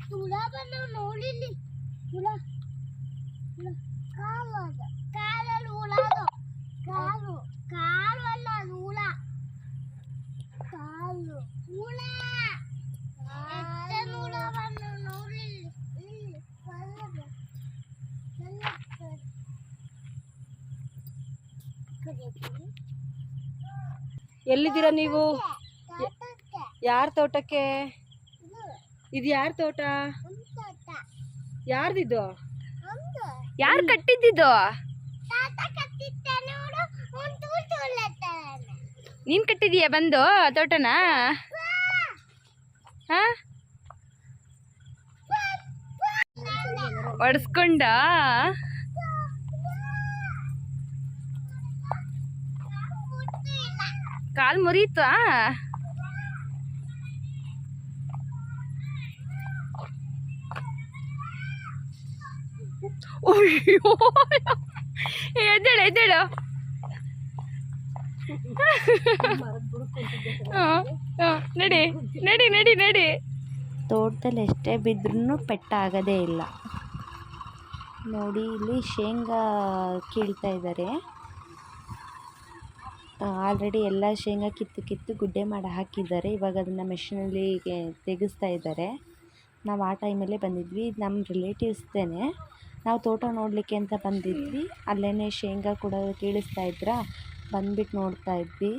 ಹುಳ ಬಂದು ನೋಡಿಲ್ಲಿ ಹುಳ ಕಾಲಲ್ಲಿ ಹುಳ ಕಾಲು ಕಾಲು ಅಲ್ಲ ಅದು ಹುಳ ಕಾಲು ಹುಳ ಹುಳ ಬಂದು ನೋಡಿಲ್ಲಿ ಎಲ್ಲಿದ್ದೀರಾ ನೀವು? ಯಾರ ತೋಟಕ್ಕೆ? ಇದು ಯಾರ ತೋಟ? ಯಾರ್ದಿದು? ಯಾರು ಕಟ್ಟಿದ್ದು? ನೀನ್ ಕಟ್ಟಿದೀಯ ಬಂದು ತೋಟನ? ಹಾ ಒಡ್ಸ್ಕೊಂಡ ಕಾಲ್ ಮುರಿಯುತ್ತಾ? ಅಯ್ಯೋ ಎದ್ದೇಳು ಎದ್ದೇಳು. ನಡಿ ನಡಿ ನಡಿ ನಡಿ. ತೋಟದಲ್ಲಿ ಎಷ್ಟೇ ಬಿದ್ರೂ ಪೆಟ್ಟಾಗದೇ ಇಲ್ಲ ನೋಡಿ. ಇಲ್ಲಿ ಶೇಂಗಾ ಕೀಳ್ತಾ ಇದ್ದಾರೆ. ಆಲ್ರೆಡಿ ಎಲ್ಲ ಶೇಂಗಾ ಕಿತ್ತು ಗುಡ್ಡೆ ಮಾಡಿ ಹಾಕಿದ್ದಾರೆ. ಇವಾಗ ಅದನ್ನು ಮೆಷಿನಲ್ಲಿ ತೆಗೆಸ್ತಾ ಇದ್ದಾರೆ. ನಾವು ಆ ಟೈಮಲ್ಲೇ ಬಂದಿದ್ವಿ. ನಮ್ಮ ರಿಲೇಟಿವ್ಸ್ದೇನೆ. ನಾವು ತೋಟ ನೋಡಲಿಕ್ಕೆ ಅಂತ ಬಂದಿದ್ವಿ. ಅಲ್ಲೇ ಶೇಂಗಾ ಕೂಡ ಕೀಳಿಸ್ತಾ ಇದ್ರ. ಬಂದ್ಬಿಟ್ಟು ನೋಡ್ತಾ ಇದ್ವಿ.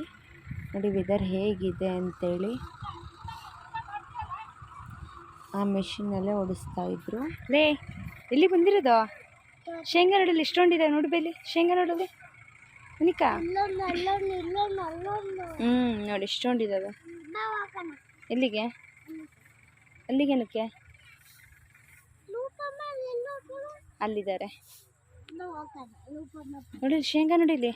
ನೋಡಿ ವೆದರ್ ಹೇಗಿದೆ ಅಂತೇಳಿ. ಆ ಮೆಷಿನಲ್ಲೇ ಓಡಿಸ್ತಾ ಇದ್ರು. ಲೇ ಎಲ್ಲಿ ಬಂದಿರೋದು? ಶೇಂಗಾ ನೋಡಲಿ ಎಷ್ಟೊಂದಿದೆ ನೋಡಿ. ಬೇಲಿ ಶೇಂಗಾ ನೋಡಲಿ ಅನಿಕಾ. ನೋಡಿ ಎಷ್ಟೊಂದಿದೆ. ಎಲ್ಲಿಗೆ ಅಲ್ಲಿಗೇನಕ್ಕೆ? ಅಲ್ಲಿದ್ದಾರೆ ನೋಡಿ ಶೇಂಗಾ ನೋಡಿಲಿ.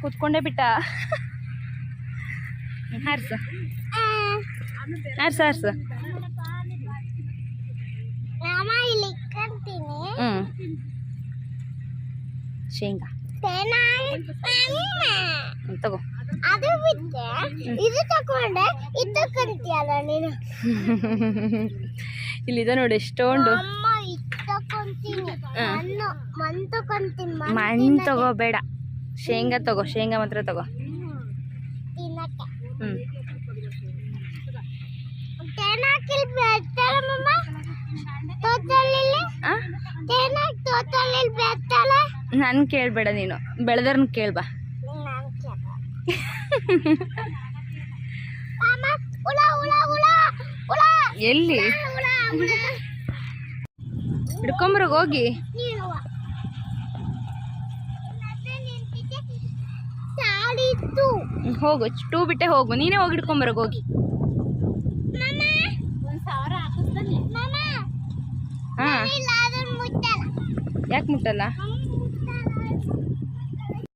ಕೂತ್ಕೊಂಡೇ ಬಿಟ್ಟ. ಹಾರ್ಸ ಹಾರ್ಸ ಹಾರ್ಸ. ಶೇಂಗಾ ತಗೋ. ಅದು ಬಿಟ್ಟೆ ಇದು ತಕೊಂಡೆ ಇದು ತಕೊಂತೀಯಲ್ಲ ನೀನು. ಇಲ್ಲಿದೆ ನೋಡಿ ಎಷ್ಟೊಂದು. ಮಣ್ಣು ತಗೋಬೇಡ, ಶೇಂಗಾ ತಗೋ. ಶೇಂಗಾ ಮಾತ್ರ ತಗೋ. ನನ್ ಕೇಳ್ಬೇಡ ನೀನು, ಬೆಳೆದರ್ನ ಕೇಳ್ಬಾ. ಎಲ್ಲಿ ಹಿಡ್ಕೊಂಬರೋಗ ಹೋಗಿ. ಹೋಗು, ಟೂ ಬಿಟ್ಟೆ ಹೋಗು. ನೀನೇ ಹೋಗಿ ಹಿಡ್ಕೊಂಬರೋಗ ಹೋಗಿ. ಹಾ ಯಾಕೆ ಮುಟ್ಟಲ್ಲ?